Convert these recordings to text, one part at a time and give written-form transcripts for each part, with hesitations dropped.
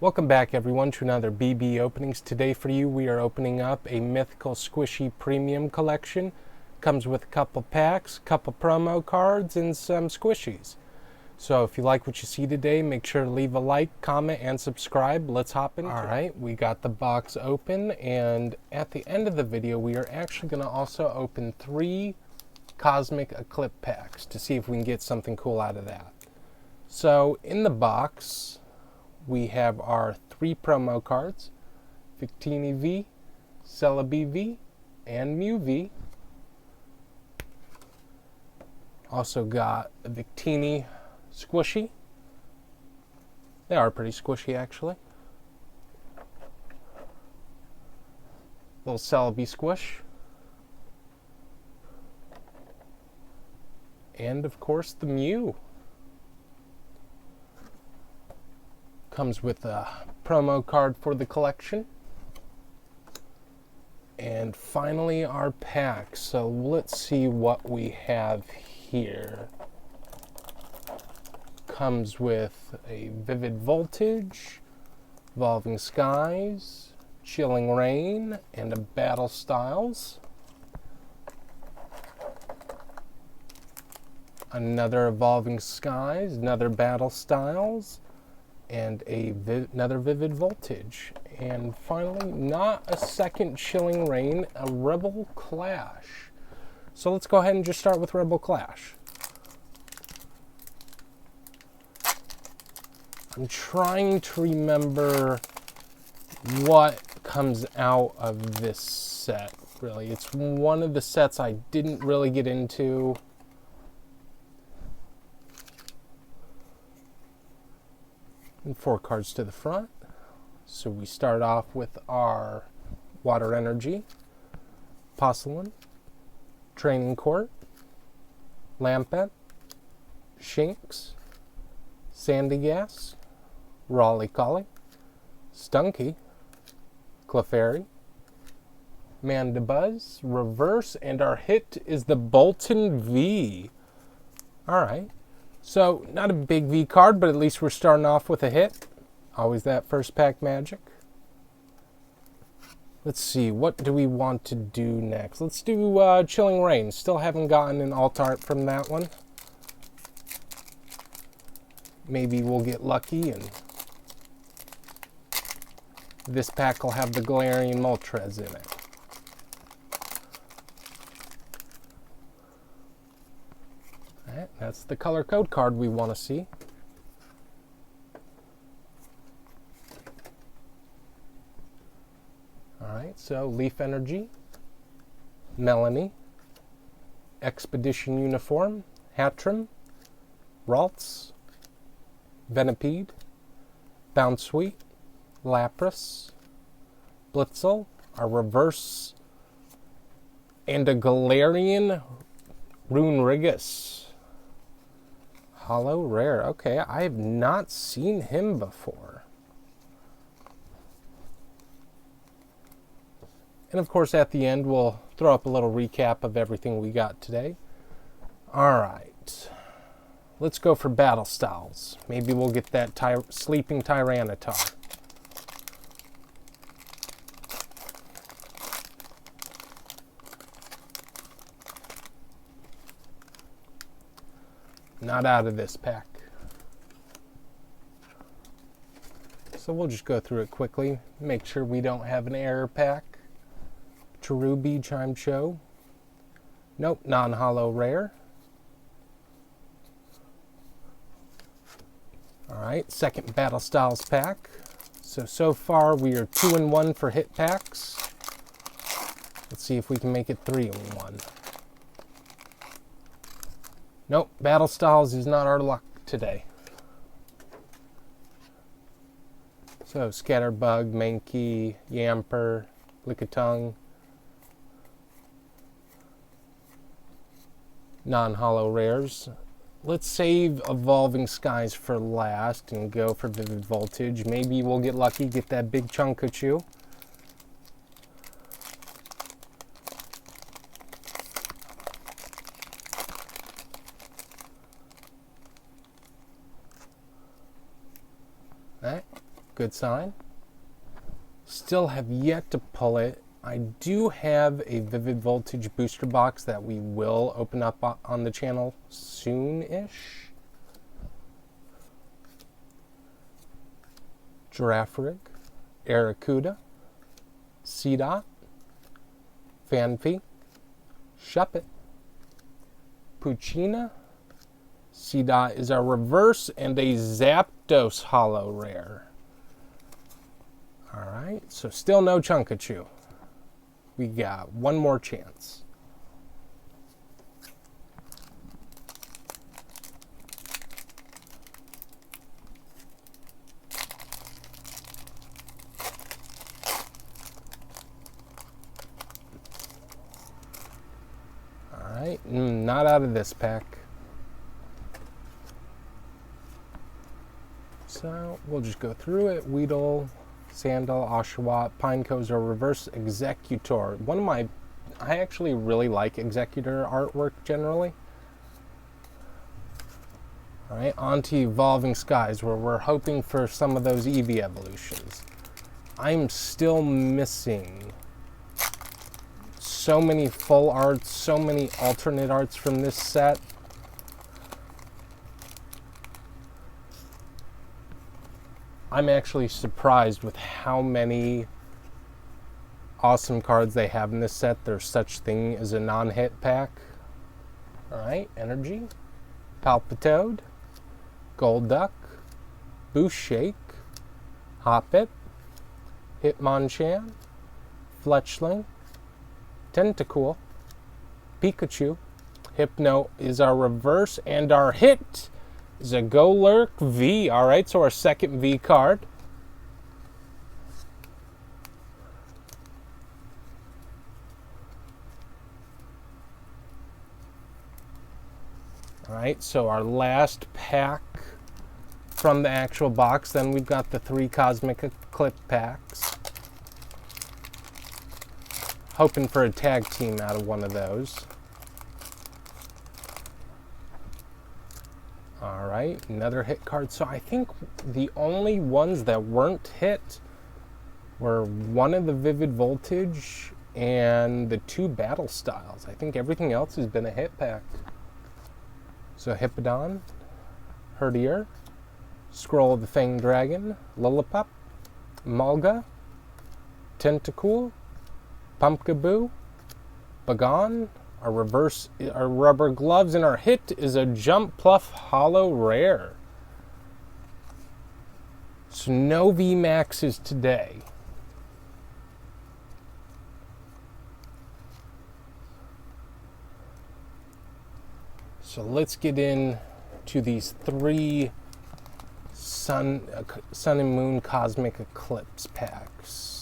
Welcome back everyone to another BB Openings. Today for you we are opening up a Mythical Squishy Premium Collection. Comes with a couple packs, couple promo cards, and some squishies. So if you like what you see today, make sure to leave a like, comment, and subscribe. Let's hop into it. Alright, we got the box open, and at the end of the video we are actually going to also open 3 Cosmic Eclipse packs to see if we can get something cool out of that. So in the box we have our 3 promo cards, VICTINI V, CELEBI V, and MEW V. Also got a VICTINI squishy. They are pretty squishy actually. Little CELEBI squish. And of course the MEW. Comes with a promo card for the collection. And finally our pack. So let's see what we have here. Comes with a Vivid Voltage, Evolving Skies, Chilling Rain, and a Battle Styles. Another Evolving Skies, another Battle Styles, and another Vivid Voltage. And finally, not a second Chilling Rain, a Rebel Clash. So let's go ahead and just start with Rebel Clash. I'm trying to remember what comes out of this set, really. It's one of the sets I didn't really get into. And 4 cards to the front. So we start off with our Water Energy, Porcelain, Training Court, Lampet, Shinx, Sandigas, Raleigh Collie, Stunky, Clefairy, Mandibuzz, Reverse, and our hit is the Bolton V. Alright. So, not a big V card, but at least we're starting off with a hit. Always that first pack magic. Let's see, what do we want to do next? Let's do Chilling Rain. Still haven't gotten an alt art from that one. Maybe we'll get lucky and this pack will have the Galarian Moltres in it. Alright, that's the color code card we want to see. Alright, so Leaf Energy, Melanie, Expedition Uniform, Hatcham, Ralts, Venipede, Bounsweet, Lapras, Blitzel, our reverse, and a Galarian Runerigus. Hollow Rare. Okay, I have not seen him before. And of course at the end we'll throw up a little recap of everything we got today. Alright. Let's go for Battle Styles. Maybe we'll get that Sleeping Tyranitar. Not out of this pack. So we'll just go through it quickly. Make sure we don't have an error pack. Cherubi, Chime Show. Nope, non-hollow rare. Alright, second Battle Styles pack. So far we are 2-1 for hit packs. Let's see if we can make it 3-1. Nope, Battle Styles is not our luck today. So Scatterbug, Mankey, Yamper, Lickitung. Non-hollow rares. Let's save Evolving Skies for last and go for Vivid Voltage. Maybe we'll get lucky, get that big Chunkachu. Alright, Good sign. Still have yet to pull it. I do have a Vivid Voltage booster box that we will open up on the channel soon-ish. Giraffe Rig, Aracuda, C-Dot, Fanfi, Shuppet, Puccina. C-Dot is our reverse, and a Zapdos holo rare. Alright, so still no Chunkachu. We got one more chance. Alright, not out of this pack. So we'll just go through it. Weedle, Sandal, Oshawott, Pineco's our reverse Executor. I actually really like Executor artwork generally. Alright, on to Evolving Skies, where we're hoping for some of those Eevee evolutions. I'm still missing so many full arts, so many alternate arts from this set. I'm actually surprised with how many awesome cards they have in this set. There's such thing as a non-hit pack. Alright, Energy, Palpitoad, Golduck, Boost Shake, Hoppip, Hitmonchan, Fletchling, Tentacool, Pikachu. Hypno is our reverse, and our hit is a Golurk V. Alright, so our second V card. Alright, so our last pack from the actual box. Then we've got the 3 Cosmic Eclipse packs. Hoping for a tag team out of one of those. Alright, another hit card. So I think the only ones that weren't hit were one of the Vivid Voltage and the 2 Battle Styles. I think everything else has been a hit pack. So Hippowdon, Herdier, Scroll of the Fanged Dragon, Lillipup, Mulga, Tentacool, Pumpkaboo, Bagon, our reverse, our rubber gloves, and our hit is a Jump Pluff holo rare. So no VMAXs today. So let's get in to these 3 Sun and Moon Cosmic Eclipse packs.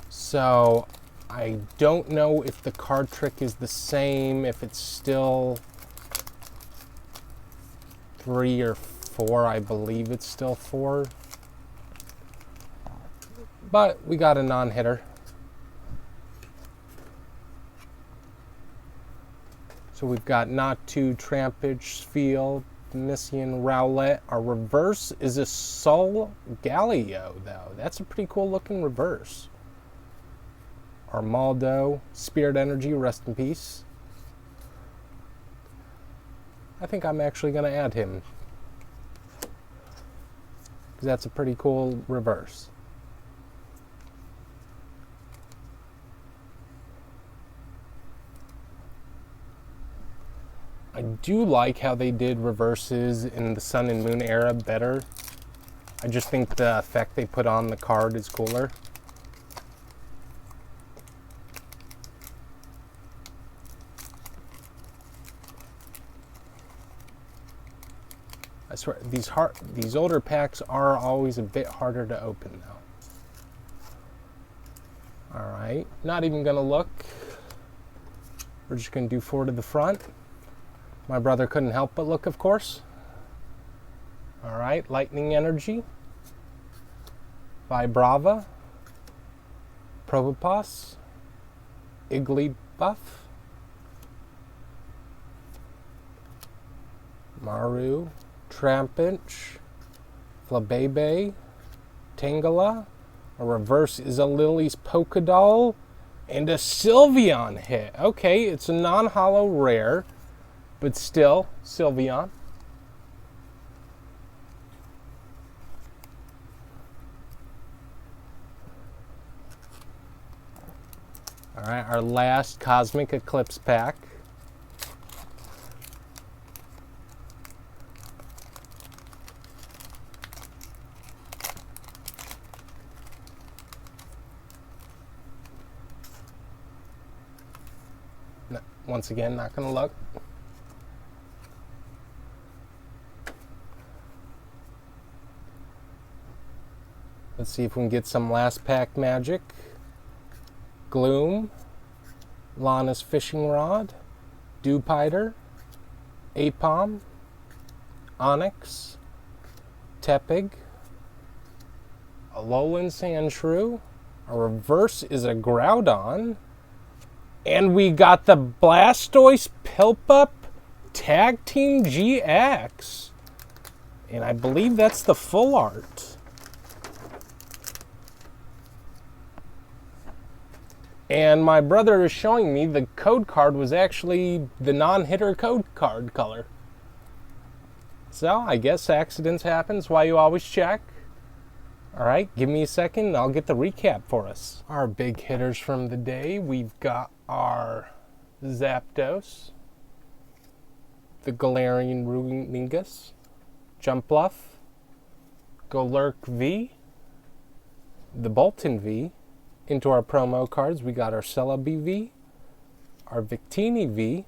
So I don't know if the card trick is the same, if it's still 3 or 4. I believe it's still 4. But we got a non-hitter. So we've got Natu, Trampage, Field, Missing, Rowlet. Our reverse is a Sol Galio, though. That's a pretty cool looking reverse. Armaldo, Spirit Energy, rest in peace. I think I'm actually going to add him, because that's a pretty cool reverse. I do like how they did reverses in the Sun and Moon era better. I just think the effect they put on the card is cooler. I swear, these older packs are always a bit harder to open, though. Alright, not even going to look. We're just going to do 4 to the front. My brother couldn't help but look, of course. Alright, Lightning Energy, Vibrava, Probopass, Igglybuff, Maru, Trampinch, Flabebe, Tangela. A reverse is a Lily's Polka Doll, and a Sylveon hit. Okay, it's a non-holo rare, but still, Sylveon. Alright, our last Cosmic Eclipse pack. Once again, not going to look. Let's see if we can get some last pack magic. Gloom, Lana's Fishing Rod, Dewpider, Apom, Onyx, Tepig, Alolan Sandshrew. A reverse is a Groudon. And we got the Blastoise Pilpup Tag Team GX. And I believe that's the full art. And my brother is showing me the code card was actually the non-hitter code card color. So I guess accidents happen. That's why you always check. Alright, give me a second and I'll get the recap for us. Our big hitters from the day, we've got our Zapdos, the Galarian Runingus, Jumpluff, Golurk V, the Bolton V. Into our promo cards, we got our Celebi V, our Victini V,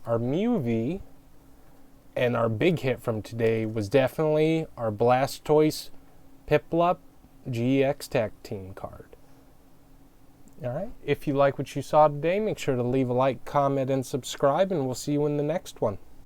our MEW V, and our big hit from today was definitely our Blastoise Piplup GX Tag Team card. Alright, if you like what you saw today, make sure to leave a like, comment, and subscribe, and we'll see you in the next one.